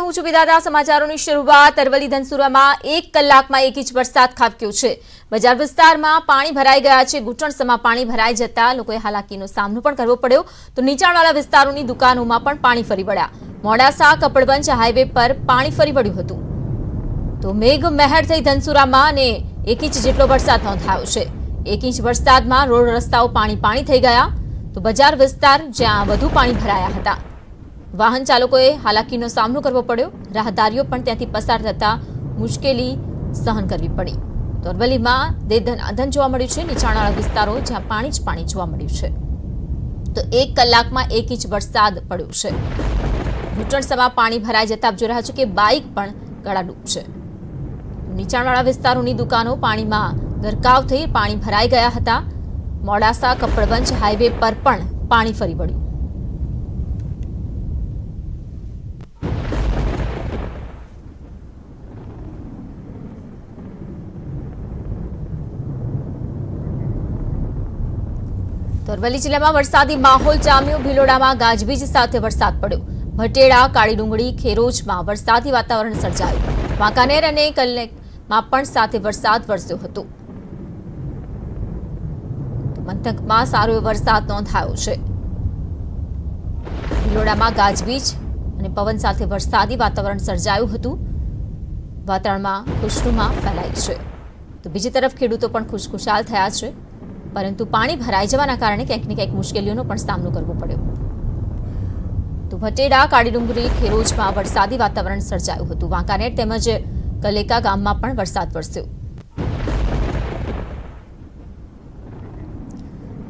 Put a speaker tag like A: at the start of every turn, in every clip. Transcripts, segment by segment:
A: હું છું વિધાતા સમાચારોની શરૂઆત અરવલ્લી ધનસુરામાં 1 કલાકમાં 1 ઇંચ વરસાદ ખાબક્યો છે। બજાર વિસ્તારમાં પાણી ભરાઈ ગયા છે। ઘૂંટણસમાં પાણી ભરાઈ જતા લોકોએ હાલાકીનો સામનો પણ કરવો પડ્યો તો નીચાણવાળા વિસ્તારોની દુકાનોમાં પણ પાણી ફરી વળ્યા। મોડાસા કપડવંજ હાઈવે પર પાણી ફરી વળ્યું હતું તો મેઘ મહેર થઈ ધનસુરામાં અને 1 ઇંચ જેટલો વરસાદ નોંધાયો છે। 1 ઇંચ વરસાદમાં રોડ રસ્તાઓ પાણી થઈ ગયા તો બજાર વિસ્તાર જ્યાં વધુ પાણી ભરાયા હતા વાહન ચાલકોએ હાલાકીનો સામનો કરવો પડ્યો। રાહદારીઓ પણ ત્યાંથી પસાર થતા મુશ્કેલી સહન કરવી પડી તો અરવલ્લીમાં દેધનાધન જોવા મળ્યું છે। નીચાણવાળા વિસ્તારો જ્યાં પાણી જ પાણી જોવા મળ્યું છે તો 1 કલાકમાં 1 ઇંચ વરસાદ પડ્યો છે। ઘૂંટણસમાં પાણી ભરાઈ જતા આપ જોઈ રહ્યા છો કે બાઇક પણ ગળાડૂબ છે। નીચાણવાળા વિસ્તારોની દુકાનો પાણીમાં ગરકાવ થઈ પાણી ભરાઈ ગયા હતા। મોડાસા કપડવંજ હાઈવે પર પણ પાણી ફરી વળ્યું। તો અરવલ્લી જિલ્લામાં વરસાદી માહોલ જામ્યો। ભિલોડામાં ગાજવીજ સાથે વરસાદ પડ્યો। ભટેડા કાળી ડુંગળી ખેરોજમાં વરસાદી વાતાવરણ સર્જાયું। વાંકાનેર અને કલ્લેકમાં પણ સાથે વરસાદ વરસ્યો હતો। પંથકમાં સારો એવો વરસાદ નોંધાયો છે। ભિલોડામાં ગાજવીજ અને પવન સાથે વરસાદી વાતાવરણ સર્જાયું હતું। વાતાવરણમાં ખુશનુમા ફેલાઈ છે તો બીજી તરફ ખેડૂતો પણ ખુશખુશાલ થયા છે પરંતુ પાણી ભરાઈ જવાના કારણે ક્યાંક ને ક્યાંક મુશ્કેલીઓનો પણ સામનો કરવો પડ્યો તો ભટેડા કાળી ડુંગળી ખેરોજમાં વરસાદી વાતાવરણ સર્જાયું હતું। વાંકાનેર તેમજ કલેકા ગામમાં પણ વરસાદ વરસ્યો।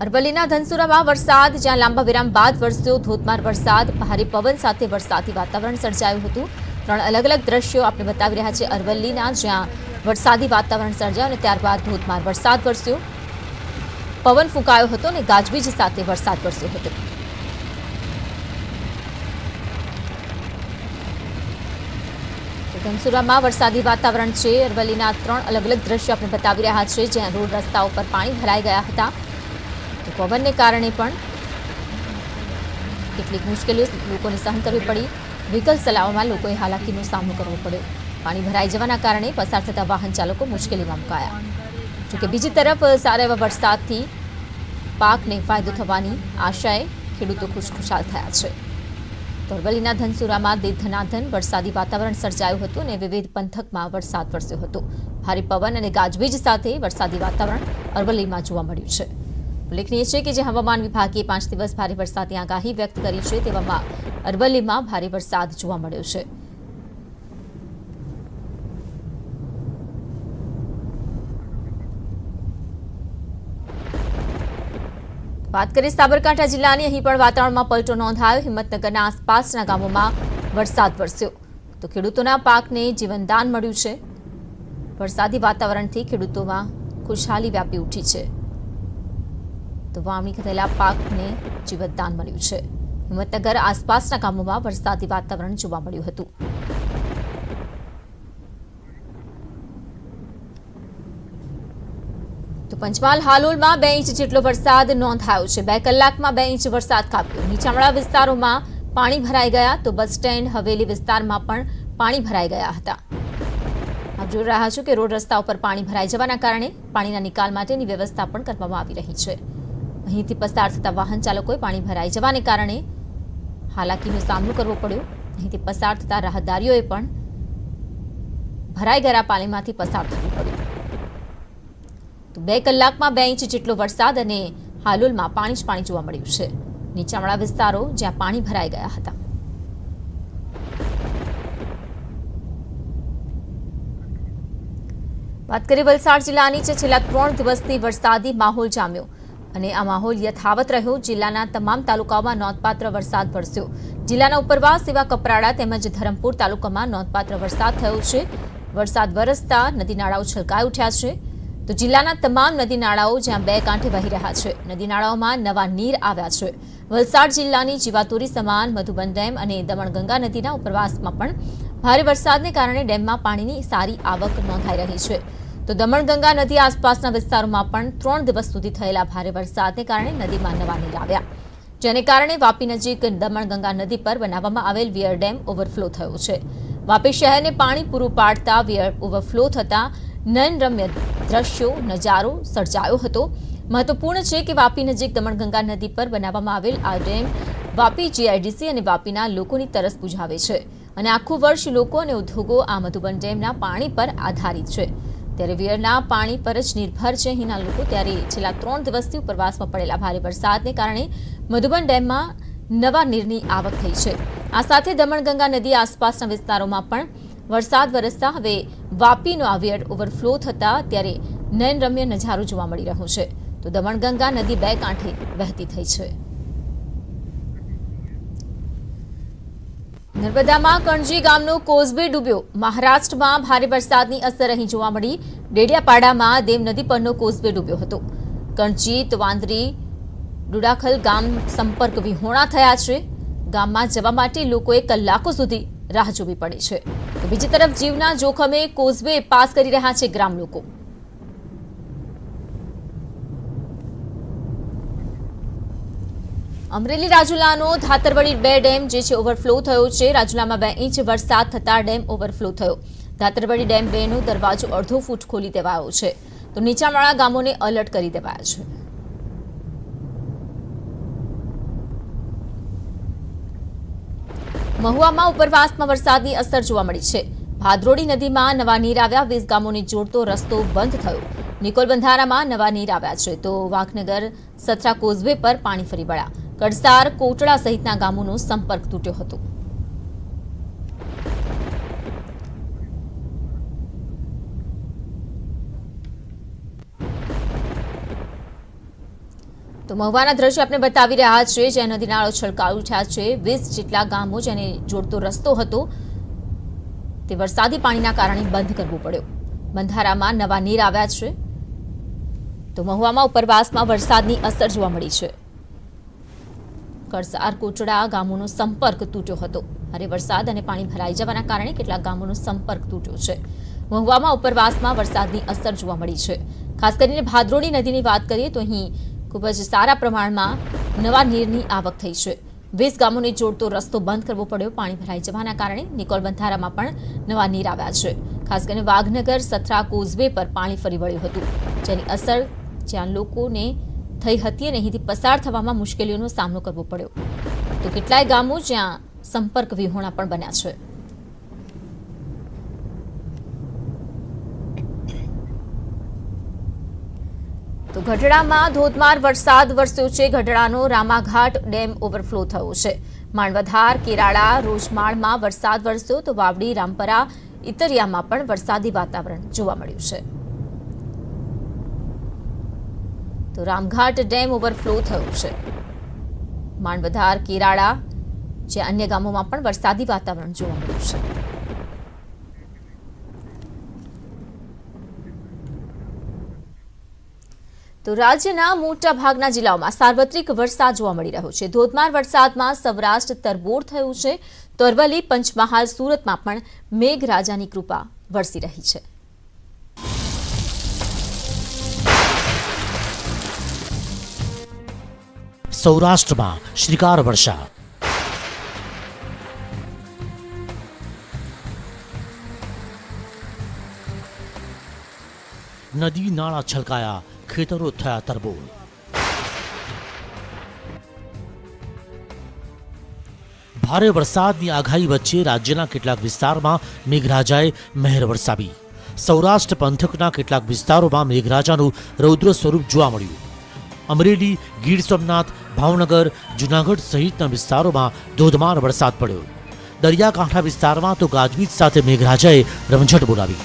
A: અરવલ્લીના ધનસુરામાં વરસાદ જ્યાં લાંબા વિરામ બાદ વરસ્યો ધોધમાર વરસાદ ભારે પવન સાથે વરસાદી વાતાવરણ સર્જાયું હતું। 3 અલગ અલગ દ્રશ્યો આપણે બતાવી રહ્યા છીએ અરવલ્લીના જ્યાં વરસાદી વાતાવરણ સર્જાયું અને ત્યારબાદ ધોધમાર વરસાદ વરસ્યો। પવન ફૂંકાયો હતો અને ગાજવીજ સાથે વરસાદ વરસ્યો હતો। ધનસુરામાં વરસાદી વાતાવરણ છે। અરવલ્લીના 3 અલગ અલગ દ્રશ્યો આપણે બતાવી રહ્યા છીએ જ્યાં રોડ રસ્તાઓ પર પાણી ભરાઈ ગયા હતા તો પવનને કારણે પણ કેટલીક મુશ્કેલીઓ લોકોને સહન કરવી પડી। વ્હીકલ ચલાવવામાં લોકોએ હાલાકીનો સામનો કરવો પડ્યો। પાણી ભરાઈ જવાના કારણે પસાર થતા વાહન ચાલકો મુશ્કેલીમાં મુકાયા। જોકે બીજી તરફ સારા એવા વરસાદથી પાકને ફાયદો થવાની આશાએ ખેડૂતો ખુશખુશાલ થયા છે। તો અરવલ્લીના ધનસુરામાં દેધનાધન વરસાદી વાતાવરણ સર્જાયું હતું અને વિવિધ પંથકમાં વરસાદ વરસ્યો હતો। ભારે પવન અને ગાજવીજ સાથે વરસાદી વાતાવરણ અરવલ્લીમાં જોવા મળ્યું છે। ઉલ્લેખનીય છે કે જે હવામાન વિભાગે 5 દિવસ ભારે વરસાદની આગાહી વ્યક્ત કરી છે તેવામાં અરવલ્લીમાં ભારે વરસાદ જોવા મળ્યો છે। વાત કરીએ સાબરકાંઠા જિલ્લાની અહીં પણ વાતાવરણમાં પલટો નોંધાયો। હિંમતનગરના આસપાસના ગામોમાં વરસાદ વરસ્યો તો ખેડૂતોના પાકને જીવનદાન મળ્યું છે। વરસાદી વાતાવરણથી ખેડૂતોમાં ખુશહાલી વ્યાપી ઉઠી છે તો વાવણી થયેલા પાકને જીવનદાન મળ્યું છે। હિંમતનગર આસપાસના ગામોમાં વરસાદી વાતાવરણ જોવા મળ્યું હતું। તો પંચમહાલ હાલોલમાં 2 ઇંચ જેટલો વરસાદ નોંધાયો છે। 2 કલાકમાં 2 ઇંચ વરસાદ ખાબક્યો। નીચાણવાળા વિસ્તારોમાં પાણી ભરાઈ ગયા તો બસ સ્ટેન્ડ હવેલી વિસ્તારમાં પણ પાણી ભરાઈ ગયા હતા। આપ જોઈ રહ્યા છો કે રોડ રસ્તા ઉપર પાણી ભરાઈ જવાના કારણે પાણીના નિકાલ માટેની વ્યવસ્થા પણ કરવામાં આવી રહી છે। અહીંથી પસાર થતા વાહન ચાલકોએ પાણી ભરાઈ જવાને કારણે હાલાકીનો સામનો કરવો પડ્યો। અહીંથી પસાર થતા રાહદારીઓએ પણ ભરાઈ ગયા પાણીમાંથી પસાર થવું પડ્યું તો 2 કલાકમાં 2 ઇંચ જેટલો વરસાદ અને હાલોલમાં પાણી જ પાણી જોવા મળ્યું છે। નીચાણવાળા વિસ્તારો જ્યાં પાણી ભરાઈ ગયા હતા। વાત કરીએ વલસાડ જિલ્લાની છે। છેલ્લા 3 દિવસથી વરસાદી માહોલ જામ્યો અને આ માહોલ યથાવત રહ્યો। જિલ્લાના તમામ તાલુકાઓમાં નોંધપાત્ર વરસાદ વરસ્યો। જિલ્લાના ઉપરવાસ એવા કપરાડા તેમજ ધરમપુર તાલુકામાં નોંધપાત્ર વરસાદ થયો છે। વરસાદ વરસતા નદી નાળાઓ છલકાઈ ઉઠ્યા છે તો જિલ્લાના તમામ નદી નાળાઓ જ્યાં 2 કાંઠે વહી રહ્યા છે। નદી નાળાઓમાં નવા નીર આવ્યા છે। વલસાડ જિલ્લાની જીવાતુરી સમાન મધુબન ડેમ અને દમણગંગા નદીના ઉપરવાસમાં પણ ભારે વરસાદને કારણે ડેમમાં પાણીની સારી આવક નોંધાઈ રહી છે તો દમણગંગા નદી આસપાસના વિસ્તારોમાં પણ 3 દિવસ સુધી થયેલા ભારે વરસાદને કારણે નદીમાં નવા નીર આવ્યા। જેને કારણે વાપી નજીક દમણગંગા નદી પર બનાવવામાં આવેલ વિયર ડેમ ઓવરફ્લો થયો છે। વાપી શહેરને પાણી પૂરું પાડતા વિયર ઓવરફ્લો થતા નયનરમ્ય દ્રશ્યો નજારો સર્જાયો હતો। મહત્વપૂર્ણ છે કે વાપી નજીક દમણગંગા નદી પર બનાવવામાં આવેલ આ ડેમ વાપી જીઆઈડીસી અને વાપીના લોકોની તરસ બુઝાવે છે અને આખું વર્ષ લોકો અને ઉદ્યોગો આ મધુબન ડેમના પાણી પર આધારિત છે। ત્યારે વિયરના પાણી પર જ નિર્ભર છે અહીંના લોકો। ત્યારે છેલ્લા 3 દિવસથી ઉપરવાસમાં પડેલા ભારે વરસાદને કારણે મધુબન ડેમમાં નવા નીરની આવક થઈ છે। આ સાથે દમણગંગા નદી આસપાસના વિસ્તારોમાં પણ વરસાદ વરસતા હવે વાપીનો આ વિયર ઓવરફ્લો થતા ત્યારે નયનરમ્ય નજારો જોવા મળી રહ્યો છે। તો દમણગંગા નદી 2 કાંઠે વહેતી થઈ છે। નર્મદામાં કણજી ગામનો કોઝવે ડૂબ્યો। મહારાષ્ટ્રમાં ભારે વરસાદની અસર અહીં જોવા મળી। ડેડિયાપાડામાં દેવ નદી પરનો કોઝવે ડૂબ્યો હતો। કણજી તવાંદરી ડુડાખલ ગામ સંપર્ક વિહોણા થયા છે। ગામમાં જવા માટે લોકોએ કલાકો સુધી રાહ જોવી પડી છે। તો બીજી તરફ જીવના જોખમે કોઝવે પાસ કરી રહ્યા છે ગ્રામ લોકો। અમરેલી રાજુલાનો ધાતરવડી 2 ડેમ જે છે ઓવરફ્લો થયો છે। રાજુલામાં 2 ઇંચ વરસાદ થતા ડેમ ઓવરફ્લો થયો। ધાતરવડી ડેમ 2 નો દરવાજો અડધો ફૂટ ખોલી દેવાયો છે। તો નીચાણવાળા ગામોને એલર્ટ કરી દેવાયા છે। મહુવામાં ઉપરવાસમાં વરસાદની અસર જોવા મળી છે। ભાદરોડી નદીમાં નવા નીર આવ્યા। 20 ગામોને જોડતો રસ્તો બંધ થયો। નિકોલ બંધારામાં નવા નીર આવ્યા છે। તો વાઘનગર સથરા કોઝવે પર પાણી ફરી વળ્યા। કડસાર કોટડા સહિતના ગામોનો સંપર્ક તૂટ્યો હતો। તો મહુવાના દ્રશ્ય આપણે બતાવી રહ્યા છીએ જ્યાં નદી નાળો છલકાઈ ઉઠ્યા છે। 20 જેટલા ગામો જેને જોડતો રસ્તો હતો તે વરસાદી પાણીના કારણે બંધ કરવો પડ્યો। બંધારામાં નવા નીર આવ્યા છે। તો મહુવામાં ઉપરવાસમાં વરસાદની અસર જોવા મળી છે। કડસાર કોટડા ગામોનો સંપર્ક તૂટ્યો હતો। ભારે વરસાદ અને પાણી ભરાઈ જવાના કારણે કેટલાક ગામોનો સંપર્ક તૂટ્યો છે। મહુવામાં ઉપરવાસમાં વરસાદની અસર જોવા મળી છે। ખાસ કરીને ભાદરોડી નદીની વાત કરીએ તો અહીં ખૂબ જ સારા પ્રમાણમાં નવા નીરની આવક થઈ છે। 20 ગામોને જોડતો રસ્તો બંધ કરવો પડ્યો। પાણી ભરાઈ જવાના કારણે નિકોલ બંધારામાં પણ નવા નીર આવ્યા છે। ખાસ કરીને વાઘનગર સથરા કોઝવે પર પાણી ફરી વળ્યું હતું જેની અસર જ્યાં લોકોને થઈ હતી અને અહીંથી પસાર થવામાં મુશ્કેલીઓનો સામનો કરવો પડ્યો। તો કેટલાય ગામો જ્યાં સંપર્ક વિહોણા પણ બન્યા છે। તો ગઢડામાં ધોધમાર વરસાદ વરસ્યો છે। ગઢડાનો રામાઘાટ ડેમ ઓવરફ્લો થયો છે। માણવધાર કેરાળા રોજમાળમાં વરસાદ વરસ્યો। તો વાવડી રામપરા ઇતરિયામાં પણ વરસાદી વાતાવરણ જોવા મળ્યું છે। તો રામઘાટ ડેમ ઓવરફ્લો થયો છે। માણવધાર કેરાળા જે અન્ય ગામોમાં પણ વરસાદી વાતાવરણ જોવા મળ્યું છે। તો રાજ્યના મોટા ભાગના જિલ્લાઓમાં સાર્વત્રિક વરસાદ જોવા મળી રહ્યો છે। ધોધમાર વરસાદમાં સૌરાષ્ટ્ર તરબોળ થયું છે। તો અરવલ્લી પંચમહાલ સુરતમાં પણ મેઘરાજાની કૃપા વરસી રહી છે।
B: સૌરાષ્ટ્રમાં શ્રીકાર વર્ષા। નદી નાળા છલકાયા। ખેતરો થયા તરબોળ। ભારે વરસાદની આગાહી વચ્ચે રાજ્યના કેટલાક વિસ્તારમાં મેઘરાજાએ મહેર વરસાવી। સૌરાષ્ટ્ર પંથકના કેટલાક વિસ્તારોમાં મેઘરાજાનું રૌદ્ર સ્વરૂપ જોવા મળ્યું। અમરેલી, ગીર સોમનાથ, ભાવનગર, જૂનાગઢ સહિતના વિસ્તારોમાં ધોધમાર વરસાદ પડ્યો। દરિયાકાંઠા વિસ્તારમાં તો ગાજવીજ સાથે મેઘરાજાએ રમઝટ બોલાવી।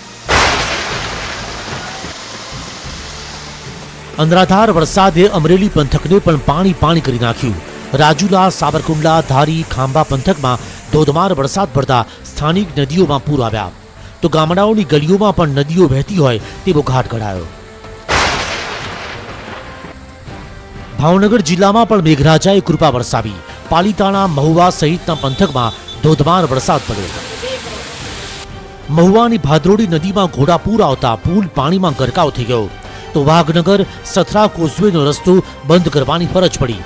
B: અંધરાધાર વરસાદે અમરેલી પંથકને પણ પાણી કરી નાખ્યું। રાજુલા, સાબરકુંડલા, ધારી, ખાંભા પંથકમાં ધોધમાર વરસાદ પડતા સ્થાનિક નદીઓમાં પૂર આવ્યા। તો ગામડાઓની ગલીઓમાં પણ નદીઓ વહેતી હોય તેવો ઘાટ ઘડાયો। ભાવનગર જિલ્લામાં પણ મેઘરાજાએ કૃપા વરસાવી। પાલીતાણા, મહુવા સહિતના પંથકમાં ધોધમાર વરસાદ પડ્યો। મહુવાની ભાદરોડી નદીમાં ઘોડાપૂર આવતા પુલ પાણીમાં ગરકાવ થઈ ગયો। તો વાઘનગર સથરા કોઝવેનો રસ્તો બંધ કરવાની ફરજ પડી।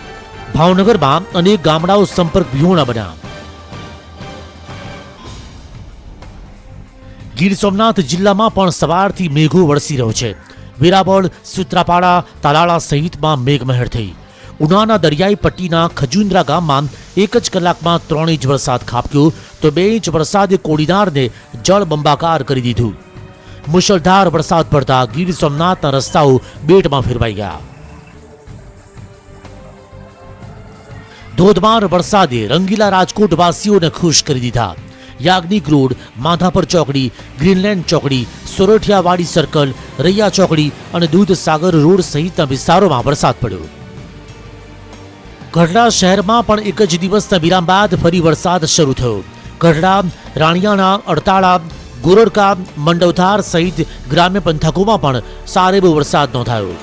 B: ભાવનગરમાં અનેક ગામડાઓ સંપર્ક વિહોણા બન્યા. ગીર સોમનાથ જિલ્લામાં પણ સવારથી મેઘો વરસી રહ્યો છે. વેરાવળ, સૂત્રાપાડા, તાલાળા સહિતમાં મેઘમહેર થઈ. ઉનાના દરિયાઈ પટ્ટીના ખજુંદ્રા ગામમાં 1 જ કલાકમાં 3 ઇંચ વરસાદ ખાબક્યો તો 2 ઇંચ વરસાદે કોડીનારને જળબંબાકાર કરી દીધું. મુશળધાર વરસાદ પડતા ગીર સોમનાથના રસ્તાઓ બેટમાં ફેરવાઈ ગયા. ધોધમાર વરસાદે રંગીલા રાજકોટ વાસીઓને ખુશ કરી દીધા. યાજ્ઞિક રોડ, માધાપર ચોકડી, ગ્રીનલેન્ડ ચોકડી, સોરઠિયાવાડી સર્કલ, રૈયા ચોકડી અને દૂધસાગર રોડ સહિતના વિસ્તારોમાં વરસાદ પડ્યો. ગઢડા શહેરમાં પણ 1 જ દિવસના વિરામ બાદ ફરી વરસાદ શરૂ થયો. ગઢડા, રાણિયાણા, અડતાળા, ગોરડકા, મંડવધાર સહિત ગ્રામ્ય પંથકોમાં પણ સારેબો વરસાદ નોંધાયો.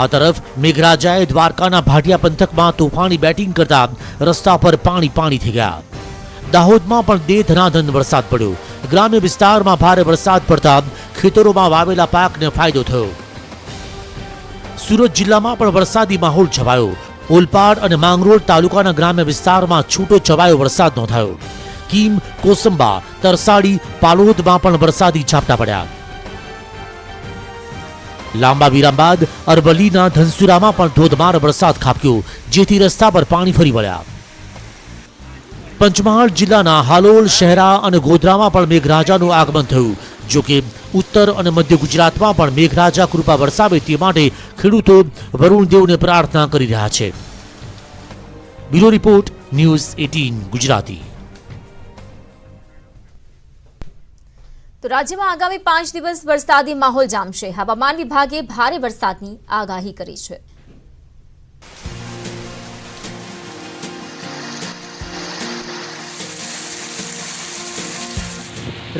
B: આ તરફ મેઘરાજાએ દ્વારકાના ભાટિયા પંથકમાં તોફાની બેટિંગ કરતા રસ્તા પર પાણી થઈ ગયા. દાહોદમાં પણ દે ધનાધન વરસાદ પડ્યો. ગ્રામ્ય વિસ્તારમાં ભારે વરસાદ પડતા ખેતરોમાં વાવેલા પાકને ફાયદો થયો. સુરત જિલ્લામાં પણ વરસાદી માહોલ છવાયો. ઓલપાડ અને માંગરોળ તાલુકાના ગ્રામ્ય વિસ્તારમાં છૂટો છવાયો વરસાદ નોંધાયો. કીમ, કોસંબા, તરસાડી, પાલોદમાં પણ વરસાદી ઝાપટા પડ્યા. લાંબા વિરામ બાદ અરવલ્લીના ધનસુરામાં પણ ધોધમાર વરસાદ ખાબક્યો, જેથી રસ્તા પર પાણી ફરી વળ્યા. પંચમહાલ જિલ્લાના હાલોલ, શહેરા અને ગોધરામાં પણ મેઘરાજાનું આગમન થયું. જોકે ઉત્તર અને મધ્ય ગુજરાતમાં પણ મેઘરાજા કૃપા વરસાવે તે માટે ખેડૂતો વરુણદેવને પ્રાર્થના કરી રહ્યા છે. Bureau report, news 18 Gujarati.
A: તો રાજ્યમાં આગામી 5 દિવસ વરસાદી માહોલ જામશે. હવામાન વિભાગે ભારે વરસાદની આગાહી કરી છે.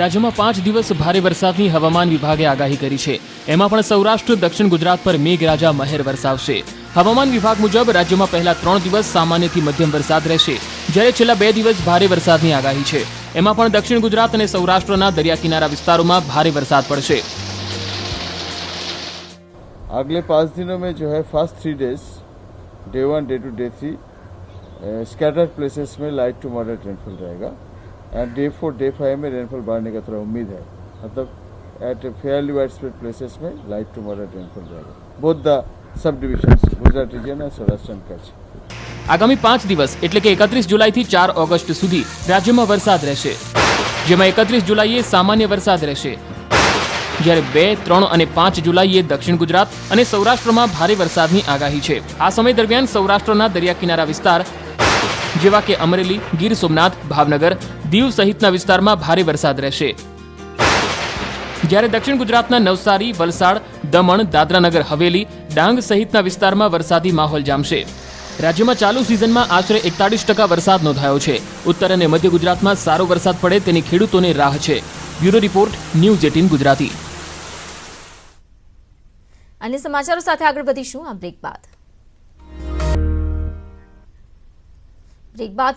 C: રાજ્યમાં 5 દિવસ ભારે વરસાદની હવામાન વિભાગે આગાહી કરી છે. એમાં પણ સૌરાષ્ટ્ર, દક્ષિણ ગુજરાત પર મેઘરાજા મહેર વરસાવશે. હવામાન વિભાગ મુજબ રાજ્યમાં પહેલા 3 દિવસ સામાન્યથી મધ્યમ વરસાદ રહેશે, જ્યારે છેલ્લા 2 દિવસ ભારે વરસાદની આગાહી છે. એમાં પણ દક્ષિણ ગુજરાત અને સૌરાષ્ટ્રના દરિયા કિનારા વિસ્તારોમાં ભારે વરસાદ પડશે.
D: अगले 5 दिनों में जो है first 3 days day 1, day 2, day 3 scattered places में लाइट टू मॉडरेट रेनफॉल रहेगा एंड डे 4, डे 5 में रेनफॉल बढ़ने का थोड़ा उम्मीद है. मतलब at fairly widespread places में लाइट टू मॉडरेट रेनफॉल रहेगा both the subdivisions Gujarat region and Saurashtra and Kutch.
C: આગામી 5 દિવસ એટલે કે 31 જુલાઈથી 4 ઓગસ્ટ સુધી રાજ્યમાં વરસાદ રહેશે, જેમાં 31 જુલાઈએ સામાન્ય વરસાદ રહેશે, જ્યારે 2, 3 અને 5 જુલાઈએ દક્ષિણ ગુજરાત અને સૌરાષ્ટ્રમાં ભારે વરસાદની આગાહી છે. આ સમય દરમિયાન સૌરાષ્ટ્રના દરિયા કિનારા વિસ્તાર જેવા કે અમરેલી, ગીર સોમનાથ, ભાવનગર, દીવ સહિતના વિસ્તારમાં ભારે વરસાદ રહેશે, જ્યારે દક્ષિણ ગુજરાતના નવસારી, વલસાડ, દમણ, દાદરાનગર હવેલી, ડાંગ સહિતના વિસ્તારમાં વરસાદી માહોલ જામશે. રાજ્યમાં ચાલુ સિઝનમાં આશરે 41% વરસાદ નોંધાયો છે. ઉત્તર અને મધ્ય ગુજરાતમાં સારો વરસાદ પડે તેની ખેડૂતોને રાહ છે. Bureau report, news 18 Gujarati.
A: અન્ય સમાચારો સાથે આગળ વધીશું આ બ્રેક બાદ.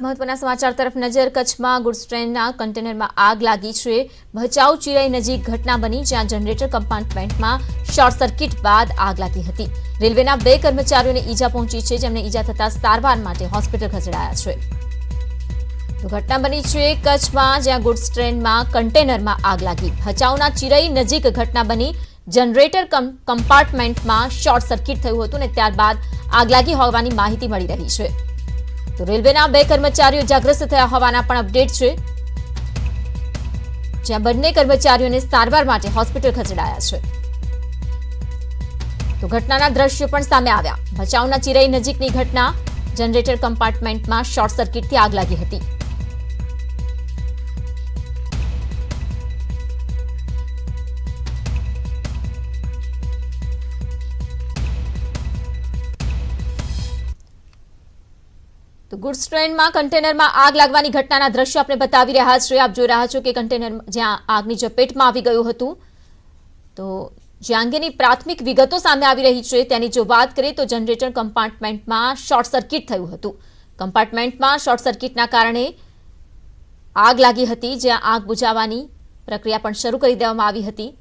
A: મહત્વના સમાચાર તરફ નજર. કચ્છમાં ગુડ્સ ટ્રેનના કન્ટેનરમાં આગ લાગી છે. ભચાઉ ચિરાઈ નજીક ઘટના બની, જ્યાં જનરેટર કમ્પાર્ટમેન્ટમાં શોર્ટ સર્કિટ બાદ આગ લાગી હતી. રેલવેના 2 કર્મચારીઓને ઈજા પહોંચી છે, જેમને ઈજા થતા સારવાર માટે હોસ્પિટલ ખસેડાયા છે. તો ઘટના બની છે કચ્છમાં, જ્યાં ગુડ્સ ટ્રેનમાં કન્ટેનરમાં આગ લાગી. ભચાઉના ચિરાઈ નજીક ઘટના બની. જનરેટર કમ્પાર્ટમેન્ટમાં શોર્ટ સર્કિટ થયું હતું અને ત્યારબાદ આગ લાગી હોવાની માહિતી મળી રહી છે. તો રેલવેના 2 કર્મચારીઓ ઇજાગ્રસ્ત થયા હોવાના પણ અપડેટ છે, જ્યાં બંને કર્મચારીઓને સારવાર માટે હોસ્પિટલ ખસેડાયા છે. તો ઘટનાના દ્રશ્યો પણ સામે આવ્યા. ભચાઉના ચિરાઈ નજીકની ઘટના, જનરેટર કમ્પાર્ટમેન્ટમાં શોર્ટ સર્કિટથી આગ લાગી હતી. તો ગુડ્સ ટ્રેનમાં કન્ટેનરમાં આગ લાગવાની ઘટનાના દ્રશ્યો આપણે બતાવી રહ્યા છીએ. આપ જોઈ રહ્યા છો કે કન્ટેનર જ્યાં આગની ચપેટમાં આવી ગયું હતું. તો જે અંગેની પ્રાથમિક વિગતો સામે આવી રહી છે તેની જો વાત કરીએ તો જનરેટર કમ્પાર્ટમેન્ટમાં શોર્ટ સર્કિટ થયું હતું. કમ્પાર્ટમેન્ટમાં શોર્ટ સર્કિટના કારણે આગ લાગી હતી, જ્યાં આગ બુઝાવવાની પ્રક્રિયા પણ શરૂ કરી દેવામાં આવી હતી.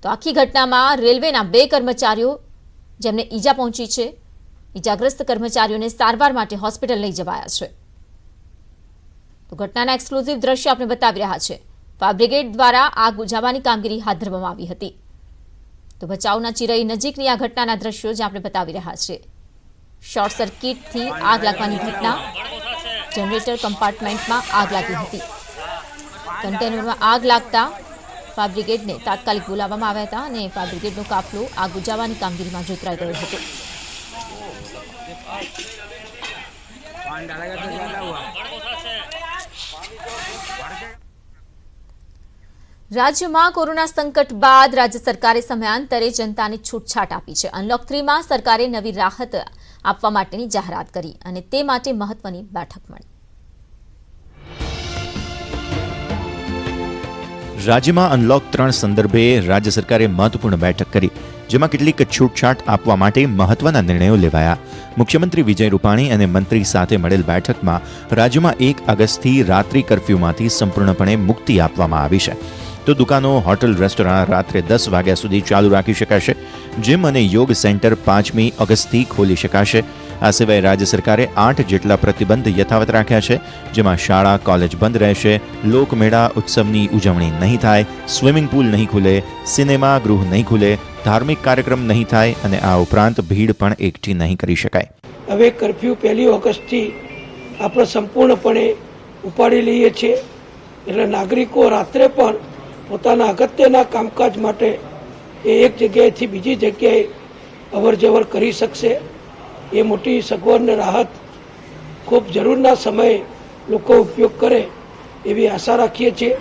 A: તો આખી ઘટનામાં રેલવેના 2 કર્મચારીઓ જેમને ઈજા પહોંચી છે. ઈજાગ્રસ્ત કર્મચારીઓને સારવાર માટે હોસ્પિટલ લઈ જવાયા છે. તો ઘટનાના એક્સક્લુઝિવ દ્રશ્ય આપણે બતાવી રહ્યા છે. ફાયર બ્રિગેડ દ્વારા આગ બુઝાવવાની કામગીરી હાથ ધરવામાં આવી હતી. તો ભચાઉના ચિરઈ નજીકની આ ઘટનાના દ્રશ્યો જે આપણે બતાવી રહ્યા છીએ. શોર્ટ સર્કિટથી આગ લાગવાની ઘટના. જનરેટર કમ્પાર્ટમેન્ટમાં આગ લાગી હતી. કન્ટેનરમાં આગ લાગતા ફાયર બ્રિગેડને તાત્કાલિક બોલાવવામાં આવ્યા હતા અને ફાયર બ્રિગેડનો કાફલો આગ બુઝાવવાની કામગીરીમાં જોતરાઈ ગયો હતો. રાજ્યમાં કોરોના સંકટ બાદ રાજ્ય સરકારે સમયાંતરે જનતાને છૂટછાટ આપી છે. અનલોક 3માં સરકારે નવી રાહત આપવા માટેની જાહેરાત કરી અને તે માટે મહત્વની બેઠક મળી.
E: રાજ્યમાં અનલોક 3 સંદર્ભે રાજ્ય સરકારે મહત્વપૂર્ણ બેઠક કરી, જેમાં કેટલીક છૂટછાટ આપવા માટે મહત્વના નિર્ણયો લેવાયા. મુખ્યમંત્રી વિજય રૂપાણી અને મંત્રી સાથે મળેલ બેઠકમાં રાજ્યમાં 1 ઓગસ્ટથી રાત્રિ કર્ફ્યુમાંથી સંપૂર્ણપણે મુક્તિ આપવામાં આવી છે. તો દુકાનો, હોટલ, રેસ્ટોરાં રાત્રે 10 વાગ્યા સુધી ચાલુ રાખી શકાશે. જીમ અને યોગ સેન્ટર 5મી ઓગસ્ટથી ખોલી શકાશે. આ સિવાય રાજ્ય સરકારે 8 જેટલા પ્રતિબંધ યથાવત રાખ્યા છે, જેમાં શાળા, કોલેજ બંધ રહેશે, લોકમેળા, ઉત્સવની ઉજવણી નહીં થાય, સ્વિમિંગ પુલ નહીં ખુલે, સિનેમા ગૃહ નહીં ખુલે, ધાર્મિક કાર્યક્રમ નહીં થાય અને આ ઉપરાંત ભીડ પણ એકઠી નહીં કરી શકાય.
F: હવે કર્ફ્યુ 1 ઓગસ્ટથી આપણે સંપૂર્ણપણે ઉપાડી લઈએ છીએ, એટલે નાગરિકો રાત્રે પણ પોતાના અગત્યના કામકાજ માટે એક જગ્યાએથી બીજી જગ્યાએ અવરજવર કરી શકશે. એ મોટી સગવડ અને રાહત ખૂબ જરૂરના સમયે લોકો ઉપયોગ કરે એવી આશા રાખીએ છીએ.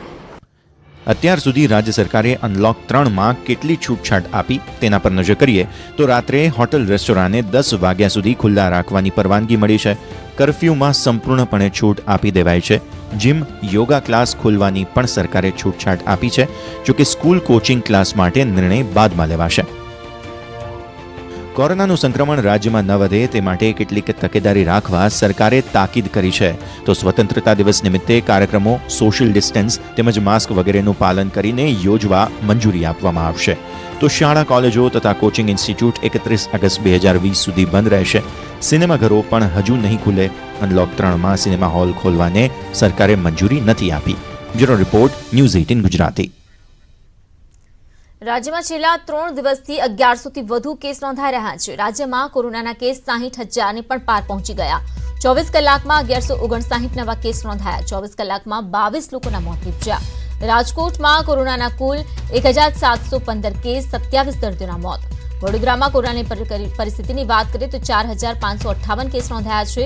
E: અત્યાર સુધી રાજ્ય સરકારે અનલોક 3માં કેટલી છૂટછાટ આપી તેના પર નજર કરીએ તો રાત્રે હોટલ, રેસ્ટોરાંને 10 વાગ્યા સુધી ખુલ્લા રાખવાની પરવાનગી મળી છે. કર્ફ્યુમાં સંપૂર્ણપણે છૂટ આપી દેવાય છે. જીમ, યોગા ક્લાસ ખોલવાની પણ સરકારે છૂટછાટ આપી છે. જોકે સ્કૂલ, કોચિંગ ક્લાસ માટે નિર્ણય બાદમાં લેવાશે. કોરોનાનું સંક્રમણ રાજ્યમાં ન વધે તે માટે કેટલીક તકેદારી રાખવા સરકારે તાકીદ કરી છે. તો સ્વતંત્રતા દિવસ નિમિત્તે કાર્યક્રમો સોશિયલ ડિસ્ટન્સ તેમજ માસ્ક વગેરેનું પાલન કરીને યોજવા મંજૂરી આપવામાં આવશે. તો શાળા, કોલેજો તથા કોચિંગ ઇન્સ્ટિટ્યૂટ 31 ઓગસ્ટ 2020 સુધી બંધ રહેશે. સિનેમાઘરો પણ હજુ નહીં ખુલે. અનલોક 3માં સિનેમા હોલ ખોલવાને સરકારે મંજૂરી નથી આપી. Bureau report, news 18 Gujarati.
A: રાજ્યમાં છેલ્લા 3 દિવસથી 1100થી વધુ કેસ નોંધાઈ રહ્યા છે. રાજ્યમાં કોરોનાના કેસ 60,000ને પણ પાર પહોંચી ગયા. 24 કલાકમાં 1159 નવા કેસ નોંધાયા. 24 કલાકમાં 22 લોકોના મોત નીપજ્યા. રાજકોટમાં કોરોનાના કુલ 1715 કેસ, 27 દર્દીઓના મોત. વડોદરામાં કોરોનાની પરિસ્થિતિની વાત કરીએ તો 4558 કેસ નોંધાયા છે.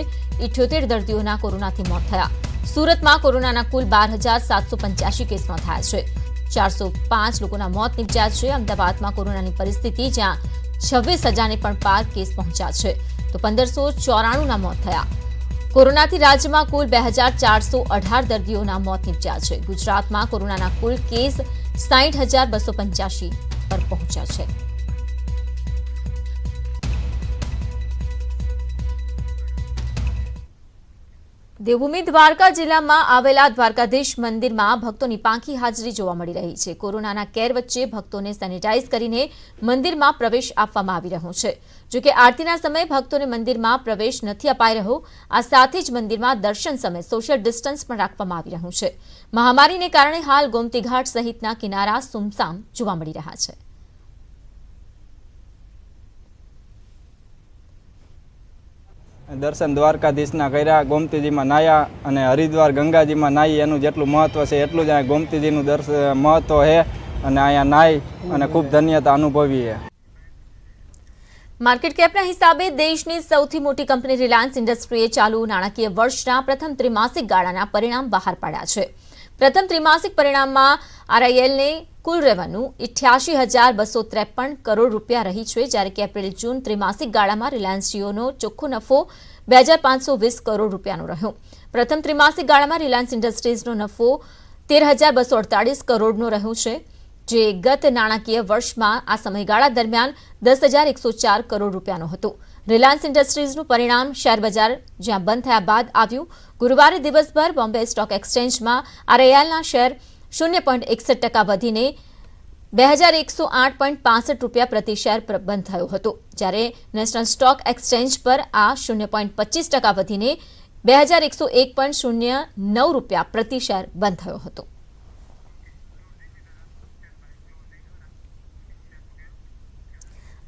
A: 78 દર્દીઓના કોરોનાથી મોત થયા. સુરતમાં કોરોનાના કુલ 12785 કેસ નોંધાયા છે. 405 લોકોના મોત નીપજ્યા છે. અમદાવાદમાં કોરોનાની પરિસ્થિતિ, જ્યાં 26,000ને પણ પાર કેસ પહોંચ્યા છે, તો 1594ના મોત થયા. કોરોનાથી રાજ્યમાં કુલ 2418 દર્દીઓના મોત નીપજ્યા છે. ગુજરાતમાં કોરોનાના કુલ કેસ 60,285 પર પહોંચ્યા છે. દેવભૂમિ દ્વારકા જિલ્લામાં આવેલા દ્વારકાધીશ મંદિરમાં ભક્તોની પાંખી હાજરી જોવા મળી રહી છે. કોરોનાના કેર વચ્ચે ભક્તોને સેનિટાઈઝ કરીને મંદિરમાં પ્રવેશ આપવામાં આવી રહ્યો છે. જોકે આરતીના સમયે ભક્તોને મંદિરમાં પ્રવેશ નથી અપાઈ રહ્યો. આ સાથે જ મંદિરમાં દર્શન સમયે સોશિયલ ડિસ્ટન્સ પણ રાખવામાં આવી રહ્યું છે. મહામારીને કારણે હાલ ગોમતી ઘાટ સહિતના કિનારા સુમસામ જોવા મળી રહ્યા છે.
G: દર્શન દ્વારકાધીશના કર્યા, ગોમતીજીમાં નાહ્યા અને હરિદ્વાર ગંગાજીમાં નાહી. એનું જેટલું મહત્વ છે એટલું જ અહીંયા ગોમતીજીનું મહત્વ છે અને અહીંયા નાહી અને ખૂબ ધન્યતા અનુભવીએ.
A: માર્કેટ કેપના હિસાબે દેશની સૌથી મોટી કંપની રિલાયન્સ ઇન્ડસ્ટ્રીએ ચાલુ નાણાકીય વર્ષના પ્રથમ ત્રિમાસિક ગાળાના પરિણામ બહાર પાડ્યા છે. પ્રથમ ત્રિમાસિક પરિણામમાં આરઆઈએલને કુલ રેવન્યુ 88,253 કરોડ રૂપિયા રહી છે, જ્યારે કે એપ્રિલ-જૂન ત્રિમાસિક ગાળામાં રિલાયન્સ જીઓનો ચોખ્ખો નફો 2,520 કરોડ રૂપિયાનો રહ્યો. પ્રથમ ત્રિમાસિક ગાળામાં રિલાયન્સ ઇન્ડસ્ટ્રીઝનો નફો 13,248 કરોડનો રહ્યો છે, જે ગત નાણાકીય વર્ષમાં આ સમયગાળા દરમિયાન 10,104 કરોડ રૂપિયાનો હતો. રિલાયન્સ ઇન્ડસ્ટ્રીઝનું પરિણામ શેરબજાર જ્યાં બંધ થયા બાદ આવ્યું. ગુરુવારે દિવસભર બોમ્બે સ્ટોક એક્સચેન્જમાં આરઆઈએલના શેર 0.61% વધીને 2108.65 રૂપિયા પ્રતિ શેર બંધ થયો હતો, જ્યારે નેશનલ સ્ટોક એક્સચેન્જ પર આ 0.25% વધીને 2101.09 રૂપિયા પ્રતિ શેર બંધ થયો હતો.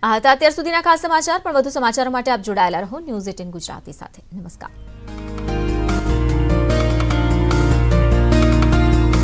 A: આ હતા અત્યાર સુધીના ખાસ સમાચાર, પણ વધુ સમાચારો માટે આપ જોડાયેલા રહો ન્યૂઝ 18 ગુજરાતી સાથે. નમસ્કાર.